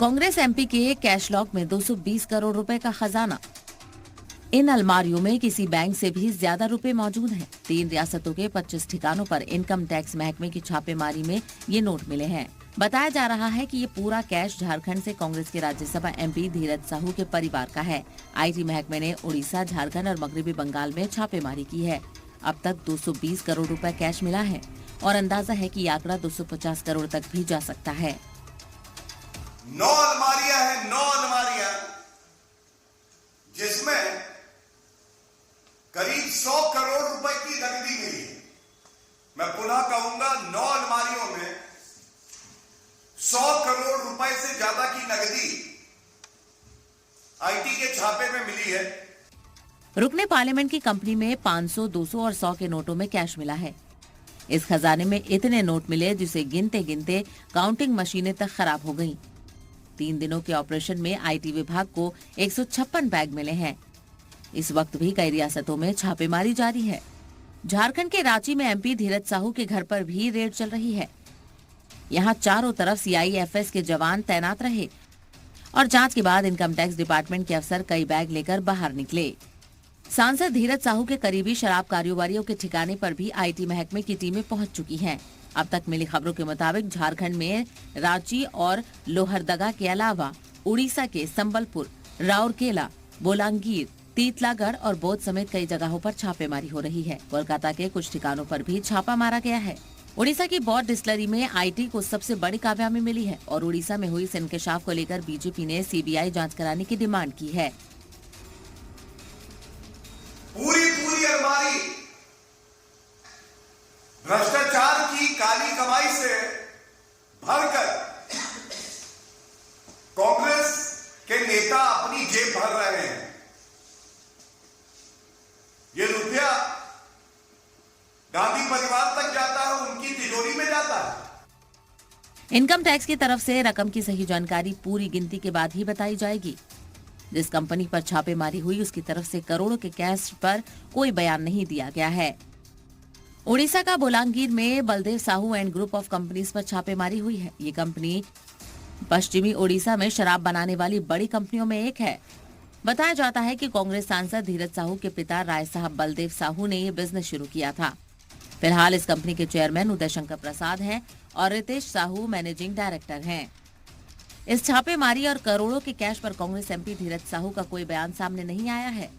Congress MP के cash lock में 220 करोड़ रुपए का खजाना। इन अलमारियों में किसी बैंक से भी ज्यादा रुपए मौजूद हैं। 3 रियासतों के 25 ठिकानों पर इनकम टैक्स महकमे की छापेमारी में ये नोट मिले हैं। बताया जा रहा है कि ये पूरा कैश झारखंड से कांग्रेस के राज्यसभा एमपी धीरज साहू के परिवार का है। आईटी महकमे ने उड़ीसा, झारखंड और मगरबी बंगाल में छापेमारी की है। अब तक 220 करोड़ रुपए कैश मिला है और अंदाजा है कि ये आंकड़ा 250 करोड़ तक भी जा सकता है। 9 अलमारियां हैं, 9 अलमारियां, जिसमें करीब 100 करोड़ रुपए की नकदी मिली है। मैं पुनः कहूंगा, 9 अलमारियों में 100 करोड़ रुपए से ज्यादा की नकदी आईटी के छापे में मिली है। रुकने पार्लियामेंट की कंपनी में 500, 200 और 100 के नोटों में कैश मिला है। इस खजाने में इतने नोट मिले जिसे गिनते गिनते काउंटिंग मशीनें तक खराब हो गईं। 3 दिनों के ऑपरेशन में आईटी विभाग को 156 बैग मिले हैं। इस वक्त भी कई रियासतों में छापेमारी जारी है। झारखंड के रांची में एमपी धीरज साहू के घर पर भी रेड चल रही है। यहाँ चारों तरफ सीआईएफएस के जवान तैनात रहे और जांच के बाद इनकम टैक्स डिपार्टमेंट के अफसर कई बैग लेकर बाहर निकले। सांसद धीरज साहू के करीबी शराब कारोबारियों के ठिकाने पर भी आईटी महकमे की टीमें पहुंच चुकी हैं। अब तक मिली खबरों के मुताबिक झारखंड में रांची और लोहरदगा के अलावा उड़ीसा के संबलपुर, राउरकेला, बोलांगीर, तीतलागढ़ और बौद्ध समेत कई जगहों पर छापेमारी हो रही है। कोलकाता के कुछ ठिकानों पर भी छापा मारा गया है। उड़ीसा की बौद्ध डिस्टिलरी में आईटी को सबसे बड़ी कामयाबी मिली है और उड़ीसा में हुई इस इंकशाफ को लेकर बीजेपी ने सीबीआई जांच कराने की डिमांड की है। पूरी अलमारी भ्रष्टाचार की काली कमाई से भरकर कांग्रेस के नेता अपनी जेब भर रहे हैं। ये रुपया गांधी परिवार तक जाता है, उनकी तिजोरी में जाता है। इनकम टैक्स की तरफ से रकम की सही जानकारी पूरी गिनती के बाद ही बताई जाएगी। जिस कंपनी पर छापेमारी हुई उसकी तरफ से करोड़ों के कैश पर कोई बयान नहीं दिया गया है। उड़ीसा का बोलांगीर में Baldev Sahu and group of companies पर छापेमारी हुई है। ये कंपनी पश्चिमी उड़ीसा में शराब बनाने वाली बड़ी कंपनियों में एक है। बताया जाता है कि कांग्रेस सांसद धीरज साहू के पिता राय साहब बलदेव साहू ने ये बिजनेस शुरू किया था। फिलहाल इस कंपनी के चेयरमैन उदय शंकर प्रसाद हैं और रितेश साहू मैनेजिंग डायरेक्टर हैं। इस छापेमारी और करोड़ों के कैश पर कांग्रेस एमपी धीरज साहू का कोई बयान सामने नहीं आया है।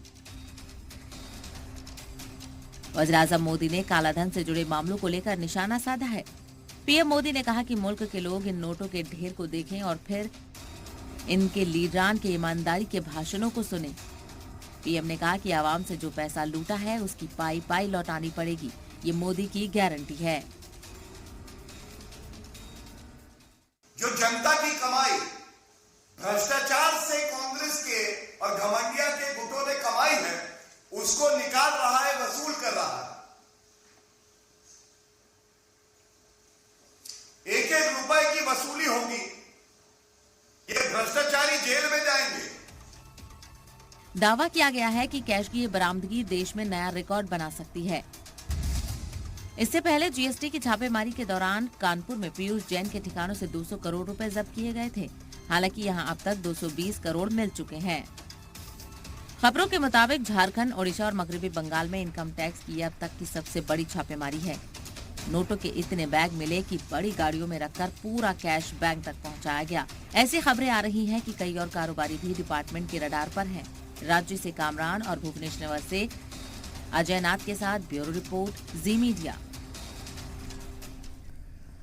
वज़ीर-ए-आज़म मोदी ने कालाधन से जुड़े मामलों को लेकर निशाना साधा है। पीएम मोदी ने कहा कि मुल्क के लोग इन नोटों के ढेर को देखें और फिर इनके लीडरान के ईमानदारी के भाषणों को सुने। पीएम ने कहा कि आवाम से जो पैसा लूटा है उसकी पाई पाई लौटानी पड़ेगी। ये मोदी की गारंटी है। जो जनता की कमाई भ्रष्टाचार से कांग्रेस के और घमंडिया के गुटों ने कमाई है, उसको निकाल रहा है, वसूल कर रहा है। एक एक रुपए की वसूली होगी। ये भ्रष्टाचारी जेल में जाएंगे। दावा किया गया है कि कैश की ये बरामदगी देश में नया रिकॉर्ड बना सकती है। इससे पहले जीएसटी की छापेमारी के दौरान कानपुर में पीयूष जैन के ठिकानों से 200 करोड़ रुपए जब्त किए गए थे। हालांकि यहां अब तक 220 करोड़ मिल चुके हैं। खबरों के मुताबिक झारखंड, ओडिशा और मगरबी बंगाल में इनकम टैक्स की अब तक की सबसे बड़ी छापेमारी है। नोटों के इतने बैग मिले कि बड़ी गाड़ियों में रखकर पूरा कैश बैंक तक पहुंचाया गया। ऐसी खबरें आ रही हैं कि कई और कारोबारी भी डिपार्टमेंट के रडार पर हैं। राज्य से कामरान और भुवनेश्वर से अजय नाथ के साथ ब्यूरो रिपोर्ट, जी मीडिया।